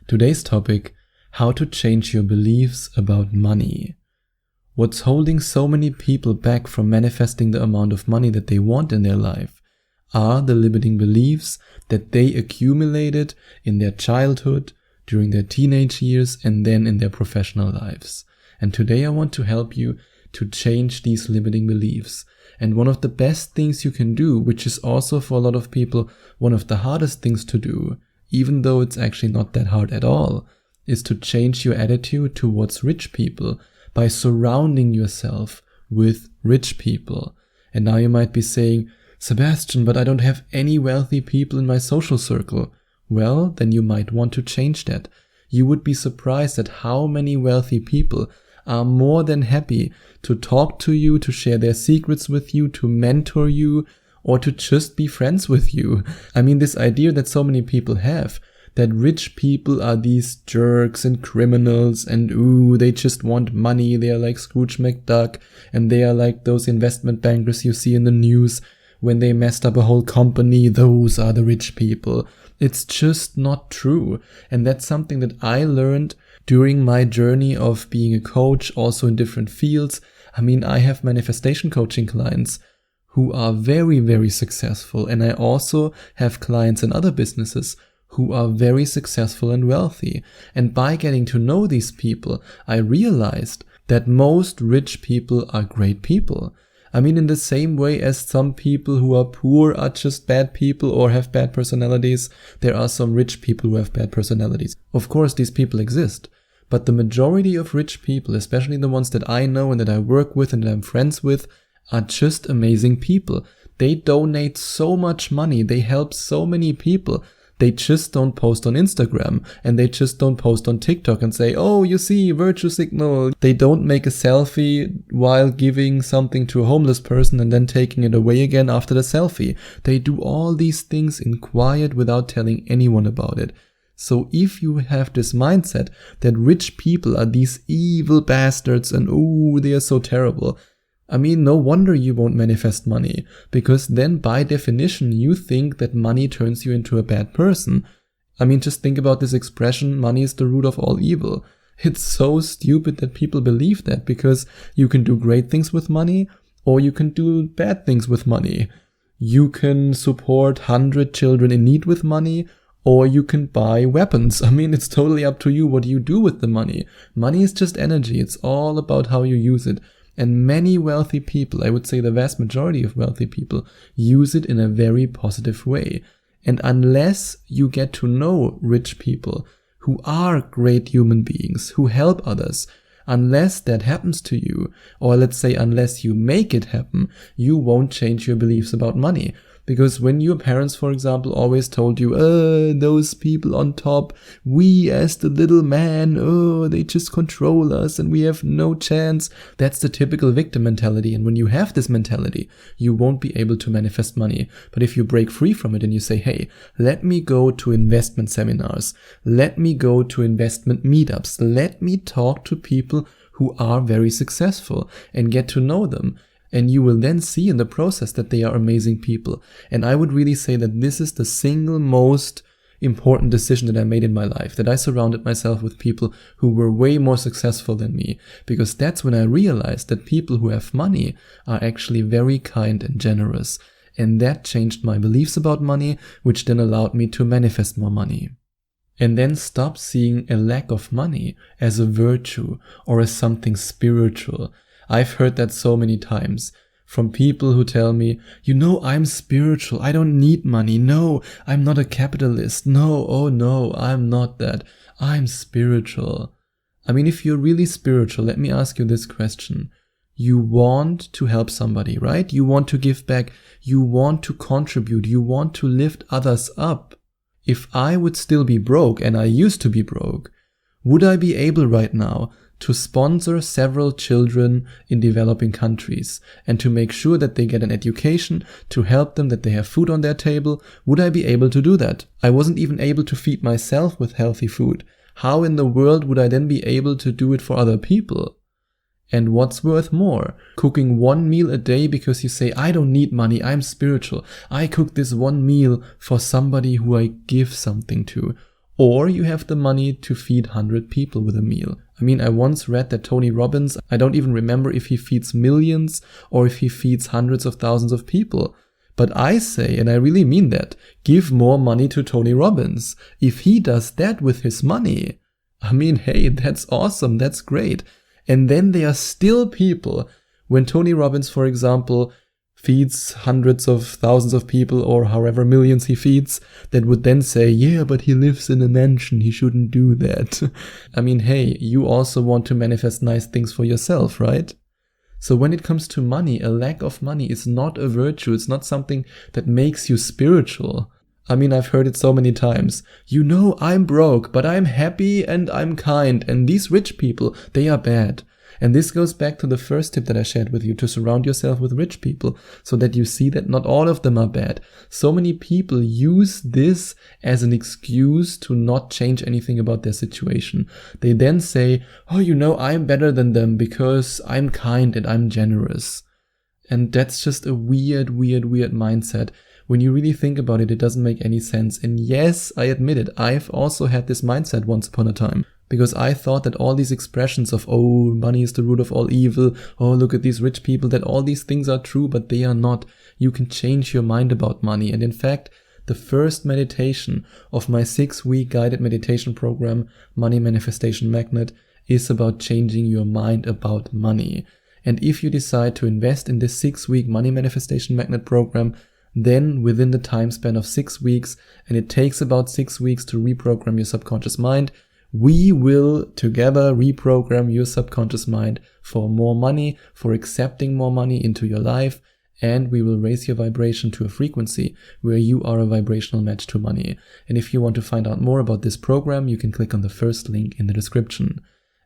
Today's topic: how to change your beliefs about money. What's holding so many people back from manifesting the amount of money that they want in their life are the limiting beliefs that they accumulated in their childhood, during their teenage years, and then in their professional lives. And today I want to help you to change these limiting beliefs. And one of the best things you can do, which is also for a lot of people one of the hardest things to do, even though it's actually not that hard at all, is to change your attitude towards rich people by surrounding yourself with rich people. And now you might be saying, Sebastian, but I don't have any wealthy people in my social circle. Well, then you might want to change that. You would be surprised at how many wealthy people are more than happy to talk to you, to share their secrets with you, to mentor you, or to just be friends with you. I mean, this idea that so many people have, that rich people are these jerks and criminals and they just want money, they are like Scrooge McDuck, and they are like those investment bankers you see in the news when they messed up a whole company, those are the rich people. It's just not true. And that's something that I learned during my journey of being a coach, also in different fields. I mean, I have manifestation coaching clients who are very, very successful. And I also have clients in other businesses who are very successful and wealthy. And by getting to know these people, I realized that most rich people are great people. I mean, in the same way as some people who are poor are just bad people or have bad personalities, there are some rich people who have bad personalities. Of course, these people exist. But the majority of rich people, especially the ones that I know and that I work with and that I'm friends with, are just amazing people. They donate so much money. They help so many people. They just don't post on Instagram, and they just don't post on TikTok and say, oh, you see, virtue signal. They don't make a selfie while giving something to a homeless person and then taking it away again after the selfie. They do all these things in quiet without telling anyone about it. So if you have this mindset that rich people are these evil bastards and they are so terrible, I mean, no wonder you won't manifest money, because then by definition you think that money turns you into a bad person. I mean, just think about this expression, money is the root of all evil. It's so stupid that people believe that, because you can do great things with money or you can do bad things with money. You can support 100 children in need with money, or you can buy weapons. I mean, it's totally up to you what you do with the money. Money is just energy. It's all about how you use it. And many wealthy people, I would say the vast majority of wealthy people, use it in a very positive way. And unless you get to know rich people who are great human beings, who help others, unless that happens to you, or let's say unless you make it happen, you won't change your beliefs about money. Because when your parents, for example, always told you, those people on top, we as the little man, they just control us and we have no chance. That's the typical victim mentality. And when you have this mentality, you won't be able to manifest money. But if you break free from it and you say, hey, let me go to investment seminars, let me go to investment meetups, let me talk to people who are very successful and get to know them. And you will then see in the process that they are amazing people. And I would really say that this is the single most important decision that I made in my life, that I surrounded myself with people who were way more successful than me. Because that's when I realized that people who have money are actually very kind and generous. And that changed my beliefs about money, which then allowed me to manifest more money. And then stop seeing a lack of money as a virtue or as something spiritual. I've heard that so many times from people who tell me, I'm spiritual. I don't need money. No, I'm not a capitalist. No, oh no, I'm not that. I'm spiritual. I mean, if you're really spiritual, let me ask you this question. You want to help somebody, right? You want to give back. You want to contribute. You want to lift others up. If I would still be broke, and I used to be broke, would I be able right now to sponsor several children in developing countries and to make sure that they get an education, to help them, that they have food on their table? Would I be able to do that? I wasn't even able to feed myself with healthy food. How in the world would I then be able to do it for other people? And what's worth more? Cooking one meal a day because you say, I don't need money, I'm spiritual. I cook this one meal for somebody who I give something to. or you have the money to feed 100 people with a meal. I mean, I once read that Tony Robbins, I don't even remember if he feeds millions or if he feeds hundreds of thousands of people. But I say, and I really mean that, give more money to Tony Robbins. If he does that with his money, I mean, hey, that's awesome, that's great. And then there are still people, when Tony Robbins, for example, feeds hundreds of thousands of people or however millions he feeds, that would then say, yeah, but he lives in a mansion, he shouldn't do that. I mean, hey, you also want to manifest nice things for yourself, right? So when it comes to money, a lack of money is not a virtue. It's not something that makes you spiritual. I mean, I've heard it so many times. You know, I'm broke, but I'm happy and I'm kind. And these rich people, they are bad. And this goes back to the first tip that I shared with you, to surround yourself with rich people so that you see that not all of them are bad. So many people use this as an excuse to not change anything about their situation. They then say, oh, you know, I'm better than them because I'm kind and I'm generous. And that's just a weird mindset. When you really think about it, it doesn't make any sense. And yes, I admit it, I've also had this mindset once upon a time. Because I thought that all these expressions of, oh, money is the root of all evil, oh, look at these rich people, that all these things are true, but they are not. You can change your mind about money. And in fact, the first meditation of my 6-week guided meditation program, Money Manifestation Magnet, is about changing your mind about money. And if you decide to invest in this 6-week Money Manifestation Magnet program, then within the time span of 6 weeks, and it takes about 6 weeks to reprogram your subconscious mind, we will together reprogram your subconscious mind for more money, for accepting more money into your life, and we will raise your vibration to a frequency where you are a vibrational match to money. And if you want to find out more about this program, you can click on the first link in the description.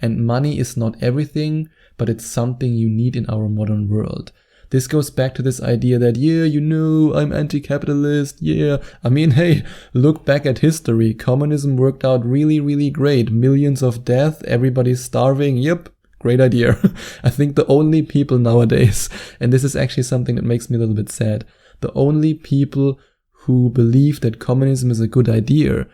And money is not everything, but it's something you need in our modern world. This goes back to this idea that, yeah, you know, I'm anti-capitalist, yeah. I mean, hey, look back at history. Communism worked out really great. Millions of deaths, everybody's starving. Yep, great idea. I think the only people nowadays, and this is actually something that makes me a little bit sad, the only people who believe that communism is a good idea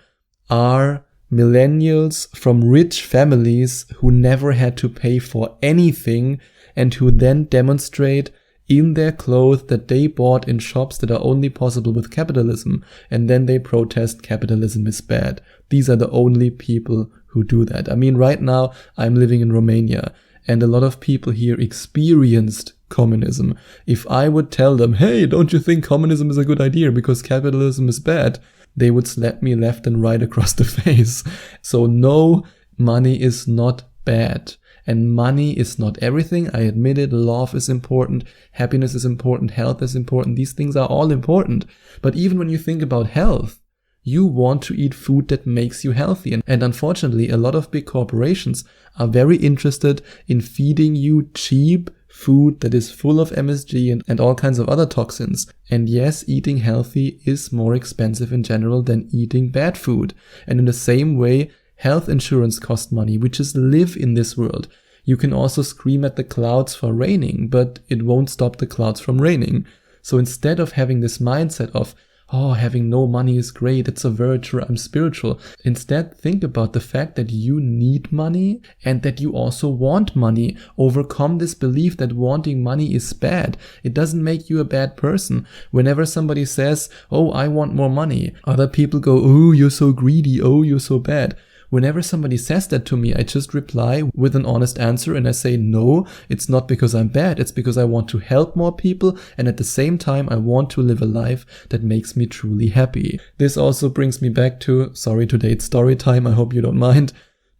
are millennials from rich families who never had to pay for anything and who then demonstrate in their clothes that they bought in shops that are only possible with capitalism, and then they protest capitalism is bad. These are the only people who do that. I mean, right now I'm living in Romania, and a lot of people here experienced communism. If I would tell them, hey, don't you think communism is a good idea because capitalism is bad, they would slap me left and right across the face. So no, money is not bad. And money is not everything. I admit it. Love is important. Happiness is important. Health is important. These things are all important. But even when you think about health, you want to eat food that makes you healthy. And unfortunately, a lot of big corporations are very interested in feeding you cheap food that is full of MSG and all kinds of other toxins. And yes, eating healthy is more expensive in general than eating bad food. And in the same way, health insurance costs money. We just live in this world. You can also scream at the clouds for raining, but it won't stop the clouds from raining. So instead of having this mindset of, oh, having no money is great, it's a virtue, I'm spiritual, instead think about the fact that you need money and that you also want money. Overcome this belief that wanting money is bad. It doesn't make you a bad person. Whenever somebody says, oh, I want more money, other people go, oh, you're so greedy, oh, you're so bad. Whenever somebody says that to me, I just reply with an honest answer and I say, no, it's not because I'm bad. It's because I want to help more people. And at the same time, I want to live a life that makes me truly happy. This also brings me back to, sorry, today it's story time. I hope you don't mind.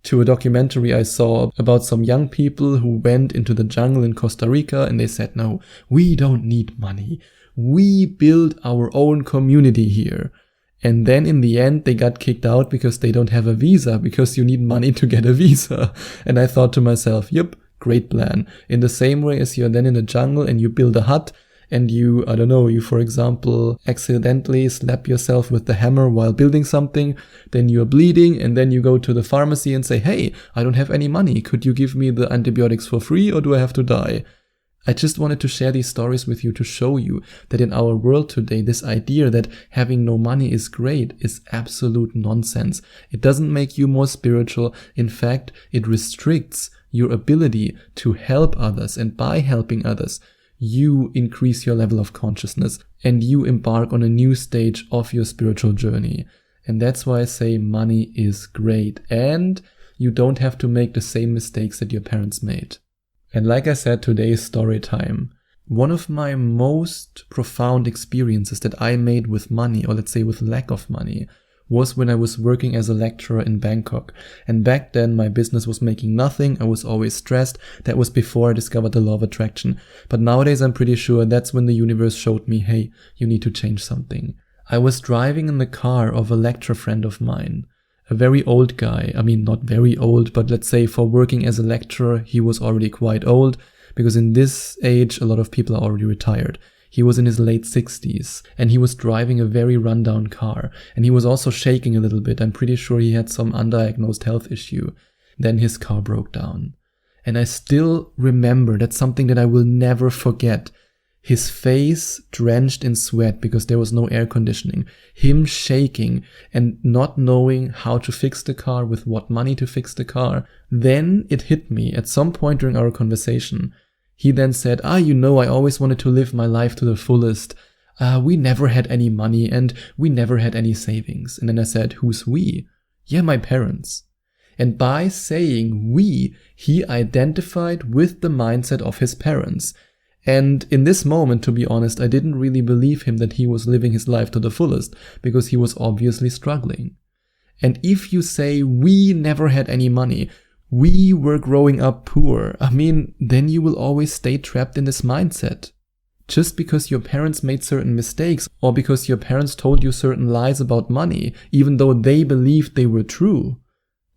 To a documentary I saw about some young people who went into the jungle in Costa Rica and they said, no, we don't need money. We build our own community here. And then in the end, they got kicked out because they don't have a visa, because you need money to get a visa. And I thought to myself, yep, great plan. In the same way as you're then in the jungle and you build a hut and you, I don't know, you, for example, accidentally slap yourself with the hammer while building something, then you're bleeding and then you go to the pharmacy and say, hey, I don't have any money. Could you give me the antibiotics for free or do I have to die? I just wanted to share these stories with you to show you that in our world today, this idea that having no money is great is absolute nonsense. It doesn't make you more spiritual. In fact, it restricts your ability to help others, and by helping others, you increase your level of consciousness and you embark on a new stage of your spiritual journey. And that's why I say money is great, and you don't have to make the same mistakes that your parents made. And like I said, today is story time. One of my most profound experiences that I made with money, or let's say with lack of money, was when I was working as a lecturer in Bangkok. And back then my business was making nothing. I was always stressed. That was before I discovered the law of attraction. But nowadays I'm pretty sure that's when the universe showed me, hey, you need to change something. I was driving in the car of a lecturer friend of mine, a very old guy. I mean, not very old, but let's say for working as a lecturer, he was already quite old, because in this age, a lot of people are already retired. He was in his late 60s and he was driving a very rundown car, and he was also shaking a little bit. I'm pretty sure he had some undiagnosed health issue. Then his car broke down. And I still remember, that's something that I will never forget. His face drenched in sweat because there was no air conditioning. Him shaking and not knowing how to fix the car, with what money to fix the car. Then it hit me at some point during our conversation. He then said, I always wanted to live my life to the fullest. We never had any money and we never had any savings. And then I said, who's we? Yeah, my parents. And by saying we, he identified with the mindset of his parents. And in this moment, to be honest, I didn't really believe him that he was living his life to the fullest, because he was obviously struggling. And if you say we never had any money, we were growing up poor, then you will always stay trapped in this mindset. Just because your parents made certain mistakes, or because your parents told you certain lies about money, even though they believed they were true,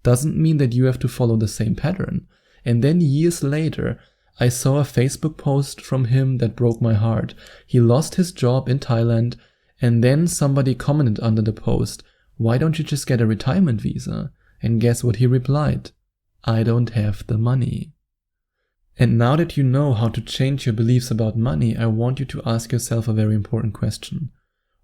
doesn't mean that you have to follow the same pattern. And then years later, I saw a Facebook post from him that broke my heart. He lost his job in Thailand, and then somebody commented under the post, why don't you just get a retirement visa? And guess what he replied? I don't have the money. And now that you know how to change your beliefs about money, I want you to ask yourself a very important question.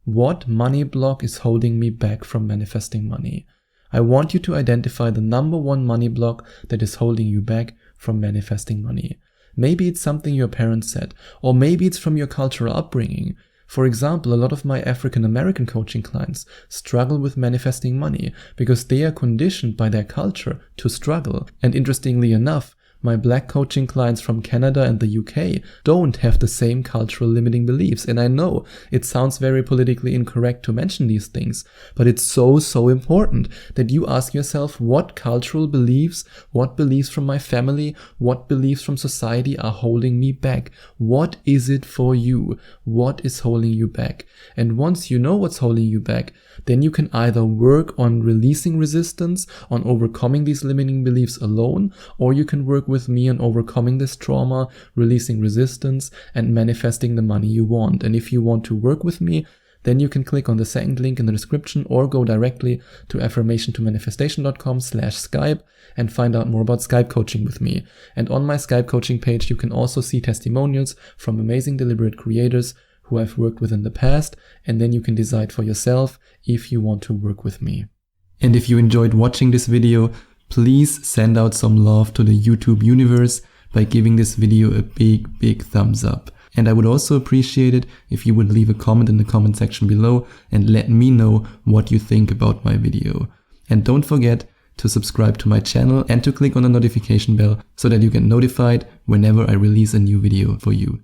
What money block is holding me back from manifesting money? I want you to identify the number one money block that is holding you back from manifesting money. Maybe it's something your parents said, or maybe it's from your cultural upbringing. For example, a lot of my African American coaching clients struggle with manifesting money because they are conditioned by their culture to struggle. And interestingly enough, my black coaching clients from Canada and the UK don't have the same cultural limiting beliefs. And I know it sounds very politically incorrect to mention these things, but it's so important that you ask yourself, what cultural beliefs, what beliefs from my family, what beliefs from society are holding me back? What is it for you? What is holding you back? And once you know what's holding you back, then you can either work on releasing resistance, on overcoming these limiting beliefs alone, or you can work with me on overcoming this trauma, releasing resistance, and manifesting the money you want. And if you want to work with me, then you can click on the second link in the description or go directly to affirmationtomanifestation.com/Skype and find out more about Skype coaching with me. And on my Skype coaching page, you can also see testimonials from amazing deliberate creators who I've worked with in the past, and then you can decide for yourself if you want to work with me. And if you enjoyed watching this video, please send out some love to the YouTube universe by giving this video a big thumbs up. And I would also appreciate it if you would leave a comment in the comment section below and let me know what you think about my video. And don't forget to subscribe to my channel and to click on the notification bell so that you get notified whenever I release a new video for you.